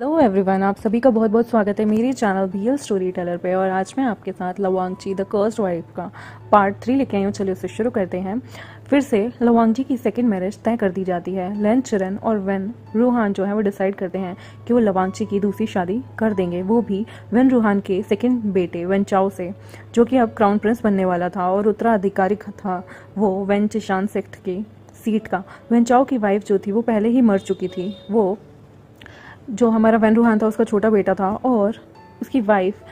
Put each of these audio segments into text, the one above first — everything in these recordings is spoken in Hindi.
हेलो एवरीवन, आप सभी का बहुत बहुत स्वागत है मेरे चैनल बीएल स्टोरी टेलर पे। और आज मैं आपके साथ लवांगची द कर्स्ड वाइफ का पार्ट 3 लेके आई हूँ। चलिए उसे शुरू करते हैं। फिर से लवांगची की सेकंड मैरिज तय कर दी जाती है। लेन चिरन और वेन रूहान जो है वो डिसाइड करते हैं कि वो लवांगची की दूसरी शादी कर देंगे, वो भी वेन रूहान के सेकेंड बेटे वेन चाओ से, जो कि अब क्राउन प्रिंस बनने वाला था और उत्तराधिकारी था वो वेन चिशान सेक्ट की सीट का। वेन चाओ की वाइफ जो थी वो पहले ही मर चुकी थी। वो जो हमारा वेन रूहान था उसका छोटा बेटा था और उसकी वाइफ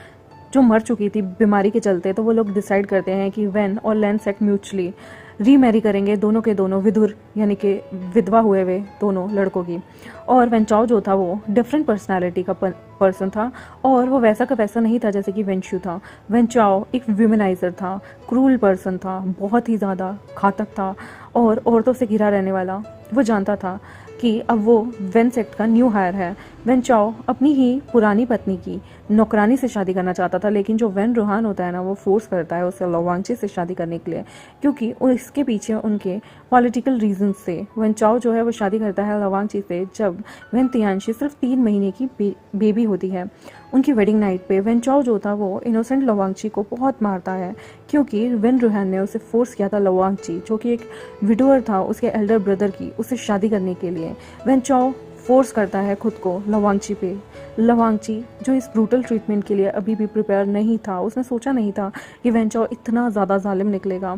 जो मर चुकी थी बीमारी के चलते। तो वो लोग डिसाइड करते हैं कि वेन और लेन सेक्ट म्यूचुअली रीमैरी करेंगे, दोनों के दोनों विधुर यानी कि विधवा हुए हुए दोनों लड़कों की। और वेन चाओ जो था वो डिफरेंट पर्सनालिटी का पर्सन था और वो वैसा का वैसा नहीं था जैसे कि वेंशु था। वेन चाओ एक व्यूमनाइजर था, क्रूल पर्सन था, बहुत ही ज़्यादा घातक था और औरतों से घिरा रहने वाला। वो जानता था कि अब वो वेन सेक्ट का न्यू हायर है। वेन चाओ अपनी ही पुरानी पत्नी की नौकरानी से शादी करना चाहता था, लेकिन जो वेन रूहान होता है ना वो फोर्स करता है उसे लवांगची से शादी करने के लिए, क्योंकि इसके पीछे उनके पॉलिटिकल रीजन से वेन चाओ जो है वो शादी करता है लवांगची से जब वेन तियानशी सिर्फ 3 महीने की बेबी होती है। उनकी वेडिंग नाइट पे वेन चाओ जो था वो इनोसेंट लवांगची को बहुत मारता है, क्योंकि वेन रूहान ने उसे फोर्स किया था लवांगची जो कि एक विडोअर था उसके एल्डर ब्रदर की, उसे शादी करने के लिए। वेन चाओ फोर्स करता है खुद को लवांगची पे। लवांगची जो इस ब्रूटल ट्रीटमेंट के लिए अभी भी प्रिपेयर नहीं था, उसने सोचा नहीं था कि वेन चाओ इतना ज़्यादा जालिम निकलेगा।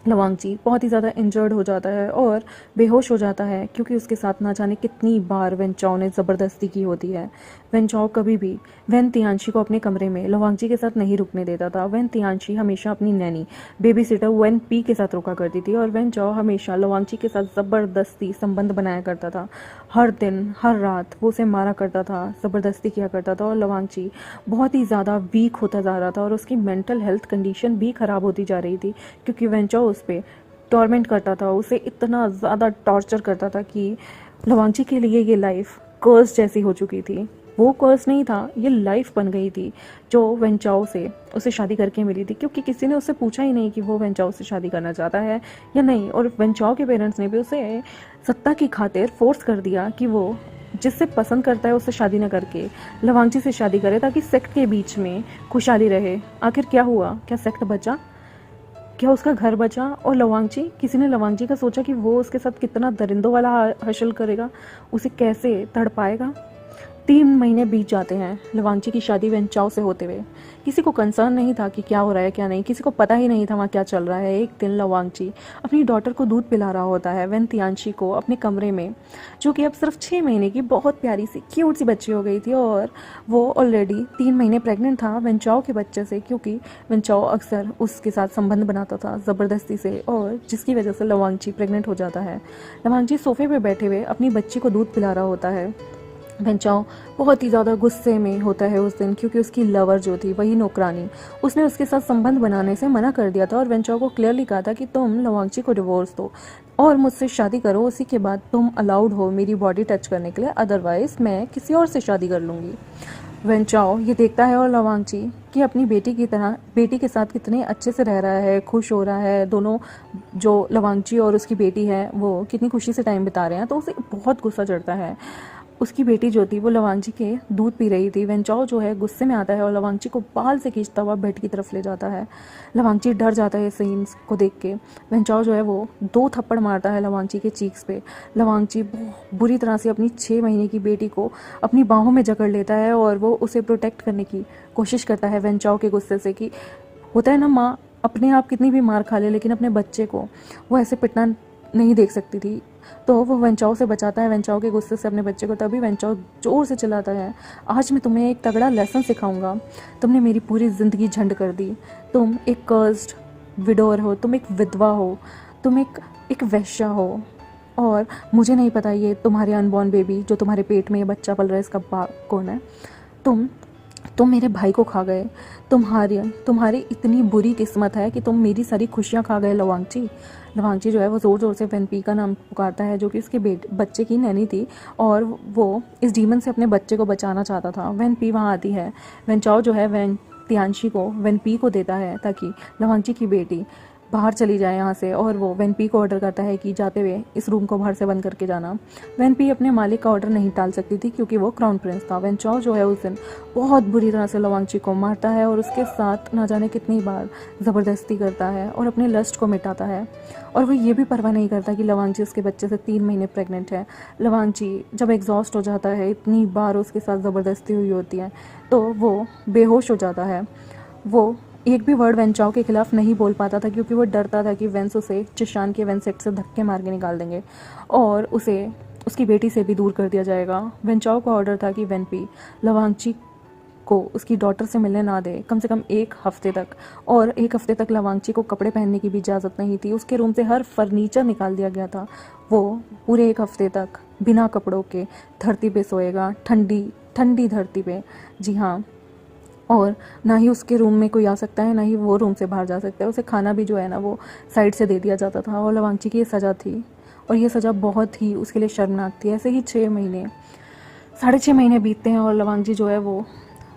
लवांगची बहुत ही ज़्यादा इंजर्ड हो जाता है और बेहोश हो जाता है, क्योंकि उसके साथ ना जाने कितनी बार वेन चाओ ने ज़बरदस्ती की होती है। वेन चाओ कभी भी वेन तियानशी को अपने कमरे में लवांगची के साथ नहीं रुकने देता था। वेन तियानशी हमेशा अपनी Naini baby sitter when P के साथ रुका करती थी और वेन चाओ हमेशा लवांगची के साथ ज़बरदस्ती संबंध बनाया करता था। हर दिन हर रात वो उसे मारा करता था, ज़बरदस्ती किया करता था और लवांगची बहुत ही ज़्यादा वीक होता जा रहा था और उसकी मेंटल हेल्थ कंडीशन भी ख़राब होती जा रही थी, क्योंकि वेन चाओ उस पर टॉर्मेंट करता था, उसे इतना ज़्यादा टॉर्चर करता था कि लवांगची के लिए ये लाइफ कर्स जैसी हो चुकी थी। वो कर्स नहीं था, ये लाइफ बन गई थी जो वेन चाओ से उसे शादी करके मिली थी, क्योंकि किसी ने उससे पूछा ही नहीं कि वो वेन चाओ से शादी करना चाहता है या नहीं। और वेन चाओ के पेरेंट्स ने भी उसे सत्ता की खातिर फोर्स कर दिया कि वो जिससे पसंद करता है उससे शादी न करके लवांगची से शादी करे, ताकि सेक्ट के बीच में खुशहाली रहे। आखिर क्या हुआ? क्या सेक्ट बचा? क्या उसका घर बचा? और लवांगची, किसी ने लवांगची का सोचा कि वो उसके साथ कितना दरिंदों वाला हशल करेगा, उसे कैसे तड़ पाएगा? 3 महीने बीत जाते हैं लवांगची की शादी वेन चाओ से होते हुए। किसी को कंसर्न नहीं था कि क्या हो रहा है क्या नहीं, किसी को पता ही नहीं था वहाँ क्या चल रहा है। एक दिन लवांगची अपनी डॉटर को दूध पिला रहा होता है वेन तियानशी को अपने कमरे में, जो कि अब सिर्फ 6 महीने की बहुत प्यारी सी क्यूट सी बच्ची हो गई थी और वो ऑलरेडी 3 महीने प्रेग्नेंट था वेन चाओ के बच्चे से, क्योंकि वेन चाओ अक्सर उसके साथ संबंध बनाता था ज़बरदस्ती से और जिसकी वजह से लवांगची प्रेग्नेंट हो जाता है। लवांगची सोफे पे बैठे हुए अपनी बच्ची को दूध पिला रहा होता है। वेन चाओ बहुत ही ज़्यादा गुस्से में होता है उस दिन, क्योंकि उसकी लवर जो थी वही नौकरानी, उसने उसके साथ संबंध बनाने से मना कर दिया था और वेन चाओ को क्लियरली कहा था कि तुम लवांगची को डिवोर्स दो और मुझसे शादी करो, उसी के बाद तुम अलाउड हो मेरी बॉडी टच करने के लिए, अदरवाइज मैं किसी और से शादी कर लूँगी। वेन चाओ ये देखता है और लवांगची कि अपनी बेटी की तरह बेटी के साथ कितने अच्छे से रह रहा है, खुश हो रहा है, दोनों जो लवांगची और उसकी बेटी है वो कितनी खुशी से टाइम बिता रहे हैं, तो उसे बहुत गुस्सा चढ़ता है। उसकी बेटी जो थी वो लवांगची के दूध पी रही थी। वेन चाओ जो है गुस्से में आता है और लवांगची को बाल से खींचता हुआ बेड की तरफ ले जाता है। लवांगची डर जाता है सीन्स को देख के। वेन चाओ जो है वो 2 थप्पड़ मारता है लवांगची के चीक्स पे। लवांगची बुरी तरह से अपनी 6 महीने की बेटी को अपनी बाहों में जकड़ लेता है और वो उसे प्रोटेक्ट करने की कोशिश करता है वेन चाओ के गुस्से से, कि होता है ना माँ अपने आप कितनी भी मार खा ले लेकिन अपने बच्चे को वो ऐसे पिटना नहीं देख सकती थी। तो वो वेन चाओ से बचाता है वेन चाओ के गुस्से से अपने बच्चे को। तभी वेन चाओ जोर से चिल्लाता है, आज मैं तुम्हें एक तगड़ा लेसन सिखाऊंगा, तुमने मेरी पूरी ज़िंदगी झंड कर दी, तुम एक कर्स्ड विडोर हो, तुम एक विधवा हो, तुम एक वैश्या हो और मुझे नहीं पता ये तुम्हारे अनबॉर्न बेबी जो तुम्हारे पेट में ये बच्चा पल रहा है इसका बाप कौन है। तुम मेरे भाई को खा गए, तुम्हारी इतनी बुरी किस्मत है कि तुम मेरी सारी खुशियाँ खा गए। लवांगची जो है वो ज़ोर ज़ोर से वेन पी का नाम पुकारता है, जो कि उसके बच्चे की नैनी थी और वो इस डीमन से अपने बच्चे को बचाना चाहता था। वेन पी वहाँ आती है। वेन चाओ जो है वेन तियानशी को वेन पी को देता है ताकि लवांगची की बेटी बाहर चली जाए यहाँ से, और वो वेनपी को ऑर्डर करता है कि जाते हुए इस रूम को बाहर से बंद करके जाना। वेनपी अपने मालिक का ऑर्डर नहीं टाल सकती थी क्योंकि वो क्राउन प्रिंस था। वेनचाओ जो है उस दिन बहुत बुरी तरह से लवांगची को मारता है और उसके साथ ना जाने कितनी बार ज़बरदस्ती करता है और अपने लस्ट को मिटाता है। और वो ये भी परवाह नहीं करता कि लवांगची उसके बच्चे से 3 महीने प्रेग्नेंट है। लवांगची जब एग्जॉस्ट हो जाता है, इतनी बार उसके साथ ज़बरदस्ती हुई होती है, तो वो बेहोश हो जाता है। वो एक भी वर्ड वेनचाओ के खिलाफ नहीं बोल पाता था क्योंकि वो डरता था कि वेंस उसे चिशान के वेंसेक्ट से धक्के मार के निकाल देंगे और उसे उसकी बेटी से भी दूर कर दिया जाएगा। वेनचाओ का ऑर्डर था कि वेनपी लवांगची को उसकी डॉटर से मिलने ना दे कम से कम 1 हफ्ते तक, और 1 हफ्ते तक लवांगची को कपड़े पहनने की भी इजाज़त नहीं थी। उसके रूम से हर फर्नीचर निकाल दिया गया था। वो पूरे 1 हफ्ते तक बिना कपड़ों के धरती पे सोएगा, ठंडी ठंडी धरती पे। जी हाँ, और ना ही उसके रूम में कोई आ सकता है, ना ही वो रूम से बाहर जा सकता है। उसे खाना भी जो है ना वो साइड से दे दिया जाता था। और लवांगची की ये सज़ा थी, और ये सज़ा बहुत ही उसके लिए शर्मनाक थी। ऐसे ही 6 महीने 6.5 महीने बीतते हैं और लवांगची जो है वो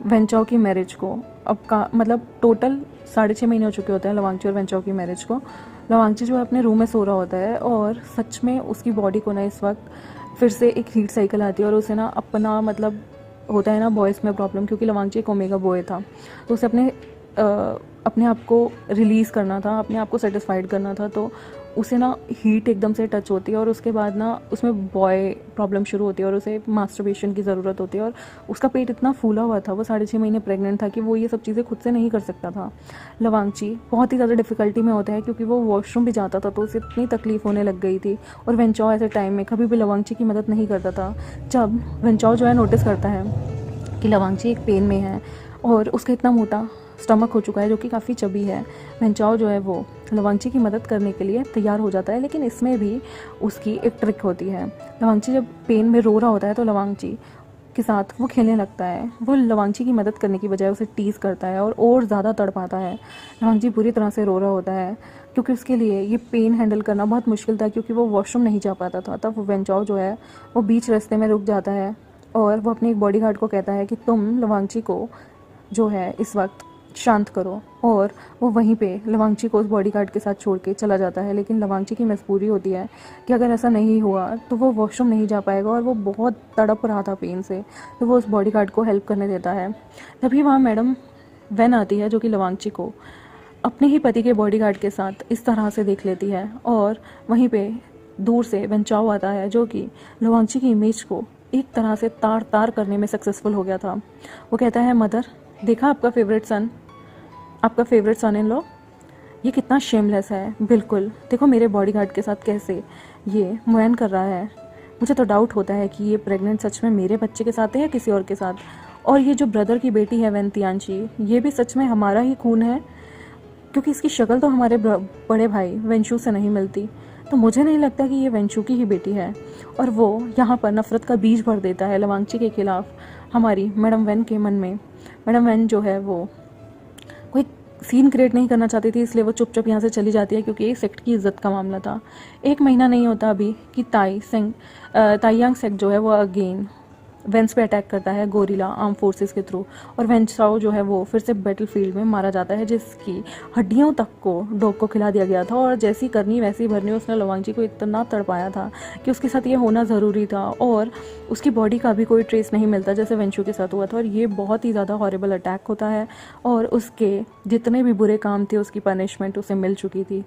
वेनचाओ की मैरिज को अब का मतलब टोटल 6.5 महीने हो चुके होते हैं लवांगची और वेनचाओ की मैरिज को। लवांगची जो है अपने रूम में सो रहा होता है और सच में उसकी बॉडी को ना इस वक्त फिर से एक हीट साइकिल आती है और उसे ना अपना मतलब होता है ना बॉयज़ में प्रॉब्लम, क्योंकि लवांगची एक ओमेगा बॉय था, तो उसे अपने आप को रिलीज़ करना था, अपने आप को सेटिस्फाइड करना था। तो उसे ना हीट एकदम से टच होती है और उसके बाद ना उसमें बॉय प्रॉब्लम शुरू होती है और उसे मास्टरबेशन की ज़रूरत होती है। और उसका पेट इतना फूला हुआ था, वो 6.5 महीने प्रेग्नेंट था, कि वो ये सब चीज़ें खुद से नहीं कर सकता था। लवांगची बहुत ही ज़्यादा डिफ़िकल्टी में होता है क्योंकि वो वॉशरूम भी जाता था तो उसे इतनी तकलीफ़ होने लग गई थी। और वेनचाओ ऐसे टाइम में कभी भी लवांगची की मदद नहीं करता था। जब वेनचाओ जो है नोटिस करता है कि लवांगची एक पेन में है और उसका इतना मोटा स्टमक हो चुका है जो कि काफ़ी चबी है, वेनचाओ जो है वो लवांगची की मदद करने के लिए तैयार हो जाता है। लेकिन इसमें भी उसकी एक ट्रिक होती है। लवांगची जब पेन में रो रहा होता है तो लवांगची के साथ वो खेलने लगता है। वो लवांगची की मदद करने की बजाय उसे टीज़ करता है और ज़्यादा तड़पाता है। लवांगची बुरी तरह से रो रहा होता है क्योंकि उसके लिए ये पेन हैंडल करना बहुत मुश्किल था, क्योंकि वो वॉशरूम नहीं जा पाता था। तब वेनचाओ जो है वो बीच रास्ते में रुक जाता है और वो अपने एक बॉडीगार्ड को कहता है कि तुम लवांगची को जो है इस वक्त शांत करो, और वो वहीं पे लवांगची को उस बॉडीगार्ड के साथ छोड़ के चला जाता है। लेकिन लवांगची की मजबूरी होती है कि अगर ऐसा नहीं हुआ तो वो वॉशरूम नहीं जा पाएगा और वो बहुत तड़प रहा था पेन से, तो वो उस बॉडीगार्ड को हेल्प करने देता है। तभी वहाँ मैडम वैन आती है जो कि लवांगची को अपने ही पति के बॉडीगार्ड के साथ इस तरह से देख लेती है, और वहीं पे दूर से वेनचाओ आता है जो कि लवांगची की इमेज को एक तरह से तार तार करने में सक्सेसफुल हो गया था। वो कहता है, मदर देखा आपका फेवरेट सन इन लॉ, ये कितना शेमलेस है। बिल्कुल देखो मेरे बॉडीगार्ड के साथ कैसे ये मुआयन कर रहा है। मुझे तो डाउट होता है कि ये प्रेग्नेंट सच में मेरे बच्चे के साथ है या किसी और के साथ। और ये जो ब्रदर की बेटी है वेनतियांची, ये भी सच में हमारा ही खून है, क्योंकि इसकी शक्ल तो हमारे बड़े भाई वेंशु से नहीं मिलती। तो मुझे नहीं लगता कि ये वेंशु की ही बेटी है। और वो यहाँ पर नफ़रत का बीज भर देता है लवांगची के खिलाफ हमारी मैडम वेन के मन में। मैडम वेन जो है वो कोई सीन क्रिएट नहीं करना चाहती थी, इसलिए वो चुपचाप यहाँ से चली जाती है, क्योंकि एक सेक्ट की इज्जत का मामला था। 1 महीना नहीं होता अभी कि ताइयांग सेक्ट जो है वो अगेन वेंस पे अटैक करता है गोरिल्ला आर्म फोर्सेस के थ्रू, और वेंचाओ जो है वो फिर से बैटलफील्ड में मारा जाता है, जिसकी हड्डियों तक को डॉग को खिला दिया गया था। और जैसी करनी वैसी भरनी, उसने लवांगची को इतना तड़पाया था कि उसके साथ ये होना ज़रूरी था, और उसकी बॉडी का भी कोई ट्रेस नहीं मिलता जैसे वेंशु के साथ हुआ था। और ये बहुत ही ज़्यादा हॉरिबल अटैक होता है, और उसके जितने भी बुरे काम थे उसकी पनिशमेंट उसे मिल चुकी थी।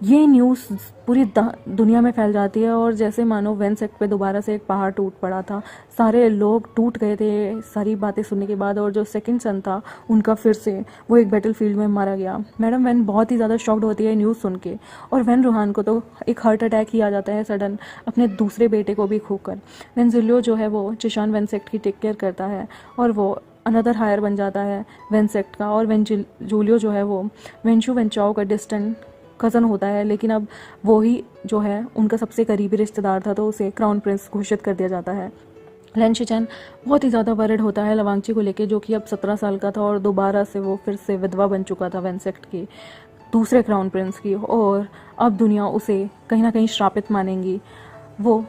ये न्यूज़ पूरी दुनिया में फैल जाती है, और जैसे मानो वेन सेक्ट पे दोबारा से एक पहाड़ टूट पड़ा था। सारे लोग टूट गए थे सारी बातें सुनने के बाद, और जो सेकंड सन था उनका फिर से वो एक बैटलफील्ड में मारा गया। मैडम वेन बहुत ही ज़्यादा शॉक्ड होती है न्यूज़ सुन के, और वेन रूहान को तो एक हार्ट अटैक ही आ जाता है सडन, अपने दूसरे बेटे को भी खोकर। वेन जुलियो जो है वो चिशान वेन सेक्ट की टेक केयर करता है, और वो अनदर हायर बन जाता है वेन सेक्ट का। और वेन जूलियो जो है वो वेंशु वेनचाओ का डिस्टेंट कज़न होता है, लेकिन अब वो ही जो है उनका सबसे करीबी रिश्तेदार था, तो उसे क्राउन प्रिंस घोषित कर दिया जाता है। लैन शिचैन बहुत ही ज़्यादा वरिड होता है लवांगची को लेके, जो कि अब 17 साल का था, और दोबारा से वो फिर से विधवा बन चुका था वेन सेक्ट की दूसरे क्राउन प्रिंस की, और अब दुनिया उसे कहीं ना कहीं श्रापित मानेंगी। वो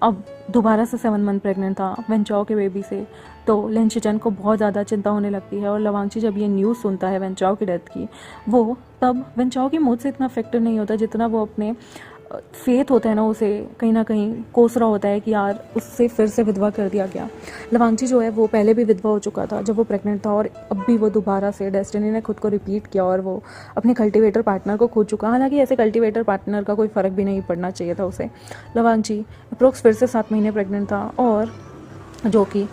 अब दोबारा से 7 मंथ प्रेग्नेंट था वेंचाओ के बेबी से। तो लिन शिचन को बहुत ज़्यादा चिंता होने लगती है और लवांगची जब ये न्यूज़ सुनता है वेंचाओ की डेथ की, वो तब वेंचाओ की मौत से इतना अफेक्टेड नहीं होता जितना वो अपने फेथ होता है ना, उसे कहीं ना कहीं कोस रहा होता है कि यार उससे फिर से विधवा कर दिया गया। लवांगची जो है वो पहले भी विधवा हो चुका था जब वो प्रेग्नेंट था, और अब भी वो दोबारा से डेस्टिनी ने खुद को रिपीट किया और वो अपने कल्टीवेटर पार्टनर को खो चुका। हालांकि ऐसे कल्टीवेटर पार्टनर का कोई फ़र्क भी नहीं पड़ना चाहिए था उसे। लवांगची अप्रोक्स फिर से 7 महीने प्रेग्नेंट था, और जो कि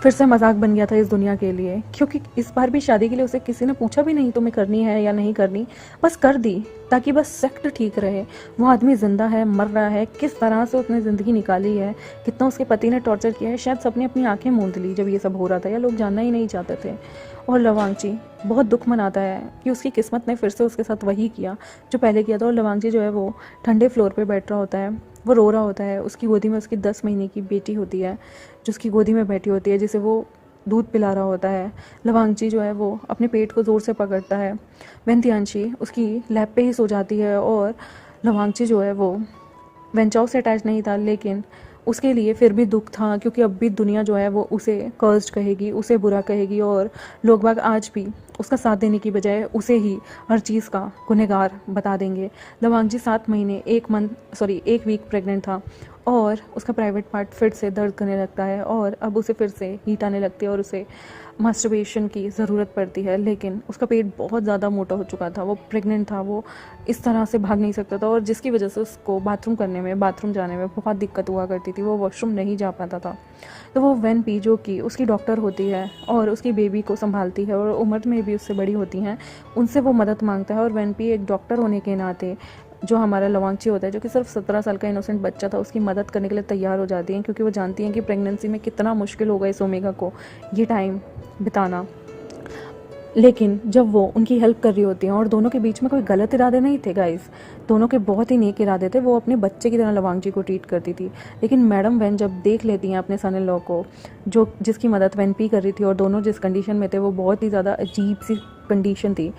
फिर से मजाक बन गया था इस दुनिया के लिए, क्योंकि इस बार भी शादी के लिए उसे किसी ने पूछा भी नहीं तुम्हें करनी है या नहीं करनी, बस कर दी ताकि बस सेक्ट ठीक रहे। वो आदमी जिंदा है, मर रहा है, किस तरह से उसने ज़िंदगी निकाली है, कितना उसके पति ने टॉर्चर किया है, शायद सबने अपनी आंखें मूंद ली जब ये सब हो रहा था, या लोग जानना ही नहीं चाहते थे। और लवांगची बहुत दुख मनाता है कि उसकी किस्मत ने फिर से उसके साथ वही किया जो पहले किया था। और लवांगची जो है वो ठंडे फ्लोर पे बैठ रहा होता है, वो रो रहा होता है। उसकी गोदी में उसकी 10 महीने की बेटी होती है जो उसकी गोदी में बैठी होती है, जिसे वो दूध पिला रहा होता है। लवांगची जो है वो अपने पेट को ज़ोर से पकड़ता है। वेंतियांशी उसकी लैब पे ही सो जाती है, और लवांगची जो है वो वेंचाओ से अटैच नहीं था, लेकिन उसके लिए फिर भी दुख था, क्योंकि अब भी दुनिया जो है वो उसे कर्स्ड कहेगी, उसे बुरा कहेगी, और लोग बाग आज भी उसका साथ देने की बजाय उसे ही हर चीज़ का गुनहगार बता देंगे। लवांगची 7 महीने 1 वीक प्रेग्नेंट था, और उसका प्राइवेट पार्ट फिर से दर्द करने लगता है, और अब उसे फिर से हीट आने लगती है और उसे मास्टरबेशन की ज़रूरत पड़ती है। लेकिन उसका पेट बहुत ज़्यादा मोटा हो चुका था, वो प्रेग्नेंट था, वो इस तरह से भाग नहीं सकता था, और जिसकी वजह से उसको बाथरूम जाने में बहुत दिक्कत हुआ करती थी, वो वॉशरूम नहीं जा पाता था। तो वो वेन पी, जो कि उसकी डॉक्टर होती है और उसकी बेबी को संभालती है और उम्र में भी उससे बड़ी होती हैं, उनसे वो मदद मांगता है। और वेन पी एक डॉक्टर होने के नाते, जो हमारा लवांगची होता है जो कि सिर्फ 17 साल का इनोसेंट बच्चा था, उसकी मदद करने के लिए तैयार हो जाती हैं, क्योंकि वो जानती हैं कि प्रेगनेंसी में कितना मुश्किल होगा इस ओमेगा को ये टाइम बिताना। लेकिन जब वो उनकी हेल्प कर रही होती हैं, और दोनों के बीच में कोई गलत इरादे नहीं थे गाइस, दोनों के बहुत ही नेक इरादे थे, वो अपने बच्चे की तरह लवांगची को ट्रीट करती थी। लेकिन मैडम वेन जब देख लेती हैं अपने सन इन लॉ को, जो जिसकी मदद वेन पी कर रही थी, और दोनों जिस कंडीशन में थे वो बहुत ही ज़्यादा अजीब सी कंडीशन थी,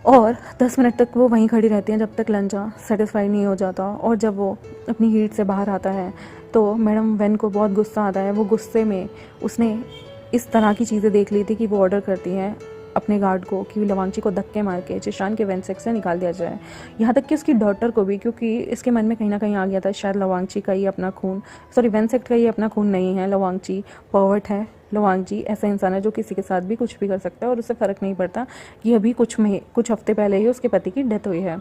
और 10 मिनट तक वो वहीं खड़ी रहती हैं जब तक लंचा सेटिस्फाई नहीं हो जाता। और जब वो अपनी हीट से बाहर आता है तो मैडम वेन को बहुत गुस्सा आता है। वो गुस्से में उसने इस तरह की चीज़ें देख ली थी कि वो ऑर्डर करती हैं अपने गार्ड को कि लवांगची को धक्के मार के जिशान के वेंसेक्स से निकाल दिया जाए, यहाँ तक कि उसकी डॉटर को भी, क्योंकि इसके मन में कहीं ना कहीं आ गया था शायद लवांगची का ही अपना खून, वेंसेक्ट का ही अपना खून नहीं है, लवांगची पर्वर्ट है। लवांगची ऐसा इंसान है जो किसी के साथ भी कुछ भी कर सकता है और उससे फ़र्क नहीं पड़ता कि अभी कुछ हफ्ते पहले ही उसके पति की डेथ हुई है।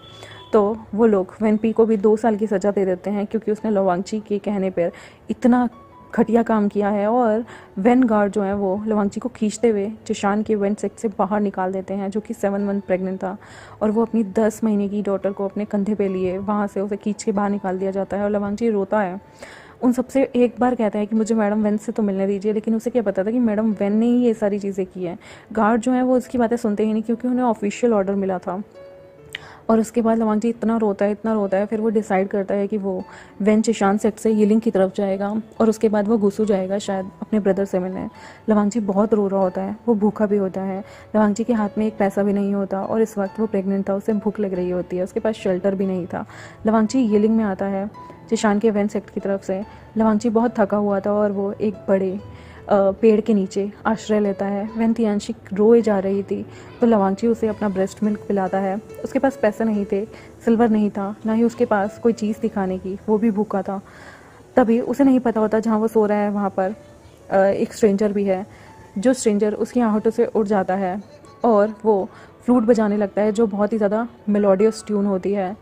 तो वो लोग वेन पी को भी 2 साल की सज़ा दे देते हैं, क्योंकि उसने लवांगची के कहने पर इतना घटिया काम किया है। और वेन गार्ड जो है वो लवांगची को खींचते हुए जिशान के वेन सेक्ट से बाहर निकाल देते हैं, जो कि 7 मंथ प्रेग्नेंट था, और वो अपनी 10 महीने की डॉटर को अपने कंधे पे लिए वहाँ से उसे खींच के बाहर निकाल दिया जाता है। और लवांगची रोता है, उन सबसे एक बार कहता है कि मुझे मैडम वेन से तो मिलने दीजिए, लेकिन उसे क्या पता था कि मैडम वेन ने ही ये सारी चीज़ें की हैं। गार्ड जो है वो उसकी बातें सुनते ही नहीं, क्योंकि उन्हें ऑफिशियल ऑर्डर मिला था। और उसके बाद लवांगची इतना रोता है, फिर वो डिसाइड करता है कि वो वेन जिशान सेट से यिलिंग की तरफ जाएगा, और उसके बाद वो गुसू जाएगा शायद अपने ब्रदर से मिलने। लवांगची बहुत रो रहा होता है, वो भूखा भी होता है, लवांगची के हाथ में एक पैसा भी नहीं होता, और इस वक्त वो प्रेग्नेंट था, उसे भूख लग रही होती है, उसके पास शेल्टर भी नहीं था। लवांगची यिलिंग में आता है जिशान के वेन सेक्ट की तरफ से। लवांगची बहुत थका हुआ था, और वो एक बड़े पेड़ के नीचे आश्रय लेता है। वेंतियांशी रोए जा रही थी, तो लवांगची उसे अपना ब्रेस्ट मिल्क पिलाता है। उसके पास पैसे नहीं थे, सिल्वर नहीं था, ना ही उसके पास कोई चीज़ दिखाने की, वो भी भूखा था। तभी उसे नहीं पता होता जहाँ वो सो रहा है वहाँ पर एक स्ट्रेंजर भी है, जो स्ट्रेंजर उसकी आहटों से उड़ जाता है, और वो फ्लूट बजाने लगता है, जो बहुत ही ज़्यादा मेलोडियस ट्यून होती है,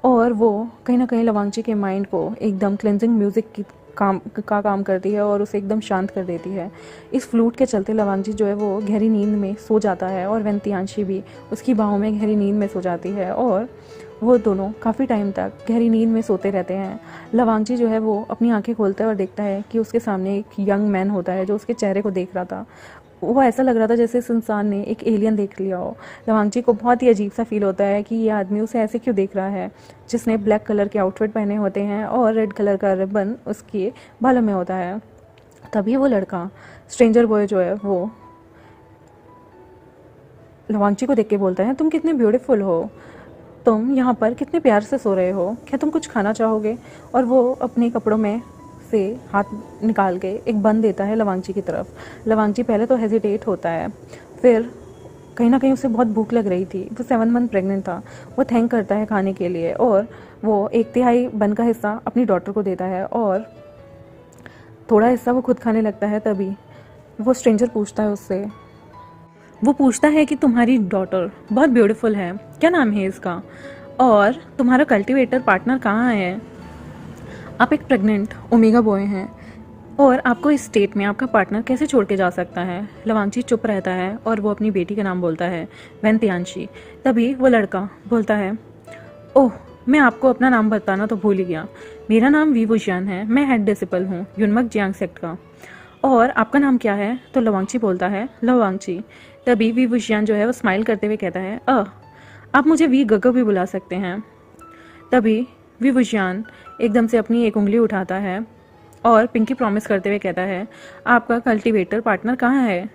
और वो कहीं ना कहीं लवांगची के माइंड को एकदम क्लेंजिंग म्यूज़िक की काम करती है, और उसे एकदम शांत कर देती है। इस फ्लूट के चलते लवांगची जो है वो गहरी नींद में सो जाता है, और वेंतियांशी भी उसकी बाहों में गहरी नींद में सो जाती है, और वो दोनों काफ़ी टाइम तक गहरी नींद में सोते रहते हैं। लवांगची जो है वो अपनी आंखें खोलता है और देखता है कि उसके सामने एक यंग मैन होता है जो उसके चेहरे को देख रहा था। वो ऐसा लग रहा था जैसे इस इंसान ने एक एलियन देख लिया हो। लवांगची को बहुत ही अजीब सा फील होता है कि ये आदमी उसे ऐसे क्यों देख रहा है, जिसने ब्लैक कलर के आउटफिट पहने होते हैं और रेड कलर का रिबन उसके बालों में होता है। तभी वो लड़का स्ट्रेंजर बॉय जो है वो लवांगची को देख के बोलता है, तुम कितने ब्यूटीफुल हो, तुम यहाँ पर कितने प्यार से सो रहे हो, क्या तुम कुछ खाना चाहोगे? और वो अपने कपड़ों में से हाथ निकाल के एक बन देता है लवांगची की तरफ। लवांगची पहले तो हेजिटेट होता है, फिर कहीं ना कहीं उसे बहुत भूख लग रही थी, वो 7 मंथ प्रेग्नेंट था। वो थैंक करता है खाने के लिए और वो 1/3 बन का हिस्सा अपनी डॉटर को देता है और थोड़ा हिस्सा वो खुद खाने लगता है। तभी वो स्ट्रेंजर पूछता है उससे, वो पूछता है कि तुम्हारी डॉटर बहुत ब्यूटीफुल है, क्या नाम है इसका, और तुम्हारा कल्टीवेटर पार्टनर कहाँ है? आप एक प्रेग्नेंट ओमेगा बॉय हैं और आपको इस स्टेट में आपका पार्टनर कैसे छोड़ के जा सकता है? लवांगची चुप रहता है और वो अपनी बेटी का नाम बोलता है, वेंतियांशी। तभी वो लड़का बोलता है, ओह, मैं आपको अपना नाम बताना तो भूल ही गया। मेरा नाम वी वुशियान है, मैं हेड डिसिपल हूँ युनमक जियांग सेक्ट का। और आपका नाम क्या है? तो लवांगची बोलता है, लवांगची। तभी वी वुशियान जो है वो स्माइल करते हुए कहता है, आप मुझे वी गगो भी बुला सकते हैं। तभी वी वुशियान एकदम से अपनी एक उंगली उठाता है और पिंकी प्रॉमिस करते हुए कहता है, आपका कल्टीवेटर पार्टनर कहाँ है?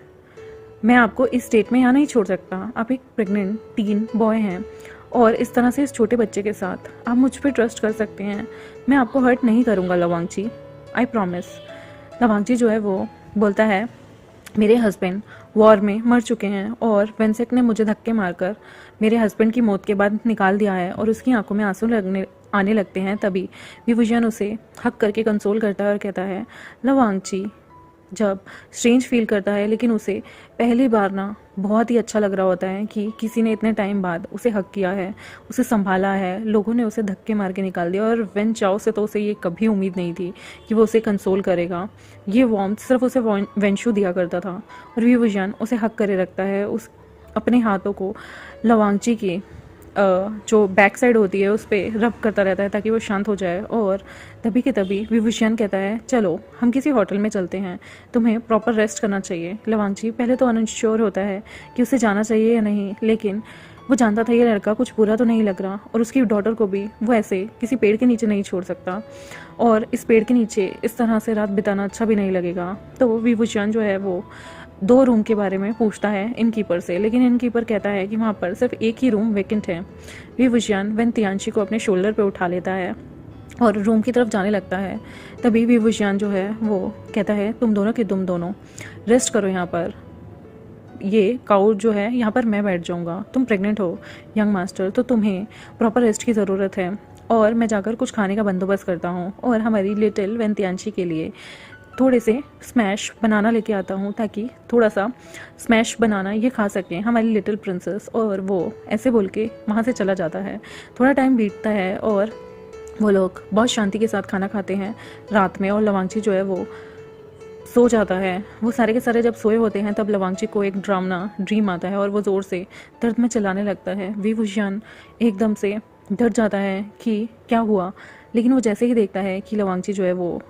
मैं आपको इस स्टेट में यहाँ नहीं छोड़ सकता। आप एक प्रेग्नेंट टीन बॉय हैं और इस तरह से इस छोटे बच्चे के साथ आप मुझ पर ट्रस्ट कर सकते हैं। मैं आपको हर्ट नहीं करूँगा लवांगची, आई प्रॉमिस। लवांगची जो है वो बोलता है, मेरे हस्बैंड वॉर में मर चुके हैं और वेंसेक ने मुझे धक्के मारकर मेरे हस्बैंड की मौत के बाद निकाल दिया है और उसकी आंखों में आंसू आने लगते हैं। तभी विभूषण उसे हक करके कंसोल करता है और कहता है, लवांगची जब स्ट्रेंज फील करता है, लेकिन उसे पहली बार ना बहुत ही अच्छा लग रहा होता है कि किसी ने इतने टाइम बाद उसे हक किया है, उसे संभाला है। लोगों ने उसे धक्के मार के निकाल दिया और वेन चाओ से तो उसे ये कभी उम्मीद नहीं थी कि वो उसे कंसोल करेगा। ये वार्मथ सिर्फ उसे वेंशु दिया करता था और विभूषण उसे हक करे रखता है, उस अपने हाथों को लवांगची के जो बैक साइड होती है उस पर रब करता रहता है ताकि वो शांत हो जाए। और तभी के तभी विभूषण कहता है, चलो हम किसी होटल में चलते हैं, तुम्हें प्रॉपर रेस्ट करना चाहिए। लवांगची पहले तो अनश्योर होता है कि उसे जाना चाहिए या नहीं, लेकिन वो जानता था ये लड़का कुछ बुरा तो नहीं लग रहा और उसकी डॉटर को भी वो ऐसे किसी पेड़ के नीचे नहीं छोड़ सकता और इस पेड़ के नीचे इस तरह से रात बिताना अच्छा भी नहीं लगेगा। तो विभूषण जो है वो 2 रूम के बारे में पूछता है इनकीपर से, लेकिन इनकीपर कहता है कि वहाँ पर सिर्फ एक ही रूम वेकेंट है। विभूषण वेंतियांशी को अपने शोल्डर पे उठा लेता है और रूम की तरफ जाने लगता है। तभी विभूषण जो है वो कहता है, तुम दोनों रेस्ट करो यहाँ पर, ये काउ जो है यहाँ पर मैं बैठ जाऊँगा। तुम प्रेग्नेंट हो यंग मास्टर, तो तुम्हें प्रॉपर रेस्ट की ज़रूरत है और मैं जाकर कुछ खाने का बंदोबस्त करता हूँ और हमारी लिटिल वेंतियांशी के लिए थोड़े से स्मैश बनाना लेके आता हूँ ताकि थोड़ा सा स्मैश बनाना ये खा सकें हमारी लिटिल प्रिंसेस। और वो ऐसे बोल के वहाँ से चला जाता है। थोड़ा टाइम बीतता है और वो लोग बहुत शांति के साथ खाना खाते हैं रात में और लवांगची जो है वो सो जाता है। वो सारे के सारे जब सोए होते हैं तब लवांगची को एक ड्रामना ड्रीम आता है और वो ज़ोर से दर्द में चिल्लाने लगता है। विभूषण एकदम से डर जाता है कि क्या हुआ, लेकिन वो जैसे ही देखता है कि लवांगची जो है वो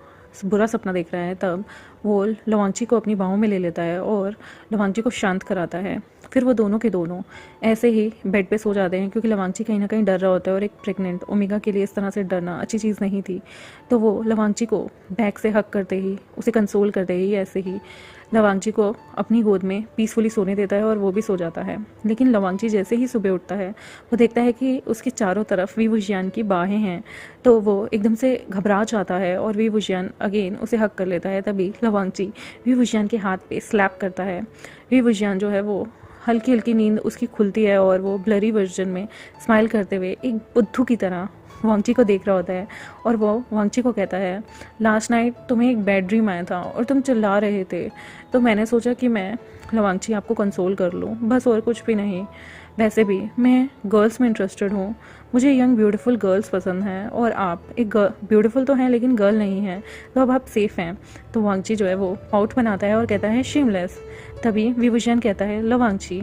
बुरा सपना देख रहा है, तब वो लवांगची को अपनी बाहों में ले लेता है और लवांगची को शांत कराता है। फिर वो दोनों के दोनों ऐसे ही बेड पे सो जाते हैं क्योंकि लवांगची कहीं ना कहीं डर रहा होता है और एक प्रेग्नेंट ओमेगा के लिए इस तरह से डरना अच्छी चीज़ नहीं थी। तो वो लवांगची को बैक से हक करते ही, उसे कंसोल करते ही ऐसे ही लवांगची को अपनी गोद में पीसफुली सोने देता है और वो भी सो जाता है। लेकिन लवांगची जैसे ही सुबह उठता है वो देखता है कि उसके चारों तरफ विभूषण की बाहें हैं, तो वो एकदम से घबरा जाता है और विभूषण अगेन उसे हक कर लेता है। तभी लवांगची विभूषण के हाथ पे स्लैप करता है। विभूषण जो है वो हल्की हल्की नींद उसकी खुलती है और वो ब्लरी वर्जन में स्माइल करते हुए एक बुद्धू की तरह वांगची को देख रहा होता है और वो वांगची को कहता है, लास्ट नाइट तुम्हें एक बैड ड्रीम आया था और तुम चिल्ला रहे थे, तो मैंने सोचा कि मैं लवांगची आपको कंसोल कर लूँ, बस और कुछ भी नहीं। वैसे भी मैं गर्ल्स में इंटरेस्टेड हूँ, मुझे यंग ब्यूटीफुल गर्ल्स पसंद हैं और आप एक ब्यूटीफुल तो हैं लेकिन गर्ल नहीं हैं, तो अब आप सेफ़ हैं। तो वांगची जो है वो पाउट बनाता है और कहता है, शेमलेस। तभी विभूषण कहता है, लवांगची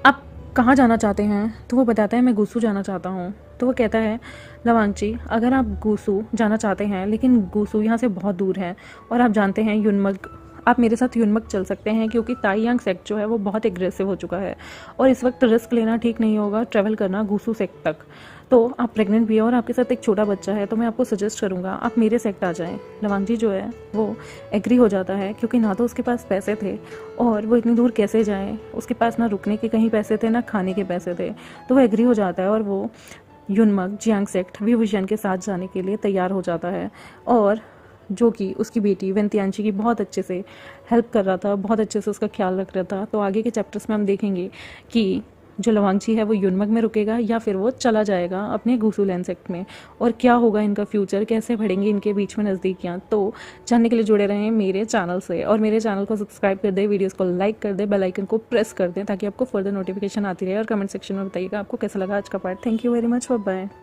आप कहाँ जाना चाहते हैं? तो वो बताता है, मैं गूसू जाना चाहता हूँ। तो वो कहता है, लवांगची अगर आप गूसू जाना चाहते हैं, लेकिन गूसू यहाँ से बहुत दूर है और आप जानते हैं युनमक, आप मेरे साथ युनमक चल सकते हैं क्योंकि ताईयांग सेक्ट जो है वो बहुत एग्रेसिव हो चुका है और इस वक्त रिस्क लेना ठीक नहीं होगा ट्रैवल करना गूसू सेक्ट तक। तो आप प्रेग्नेंट भी है और आपके साथ एक छोटा बच्चा है, तो मैं आपको सजेस्ट करूँगा आप मेरे सेक्ट आ जाएं। लवांगची जो है वो एग्री हो जाता है क्योंकि ना तो उसके पास पैसे थे और वो इतनी दूर कैसे जाए, उसके पास ना रुकने के कहीं पैसे थे ना खाने के पैसे थे। तो वो एग्री हो जाता है और वो युनमक जियांग सेक्ट विभूषण के साथ जाने के लिए तैयार हो जाता है। और जो कि उसकी बेटी वेंतियांशी की बहुत अच्छे से हेल्प कर रहा था, बहुत अच्छे से उसका ख्याल रख रहा था। तो आगे के चैप्टर्स में हम देखेंगे कि जो लवांगची है वो युनमक में रुकेगा या फिर वो चला जाएगा अपने घूसू लैंड सेक्ट में, और क्या होगा इनका फ्यूचर, कैसे बढ़ेंगे इनके बीच में नज़दीकियाँ। तो जानने के लिए जुड़े रहें मेरे चैनल से, और मेरे चैनल को सब्सक्राइब कर दें, वीडियोस को लाइक कर दें, बेल आइकन को प्रेस कर दें ताकि आपको फर्दर नोटिफिकेशन आती रहे। और कमेंट सेक्शन में बताइएगा आपको कैसा लगा आज का part. Thank you very much, bye bye.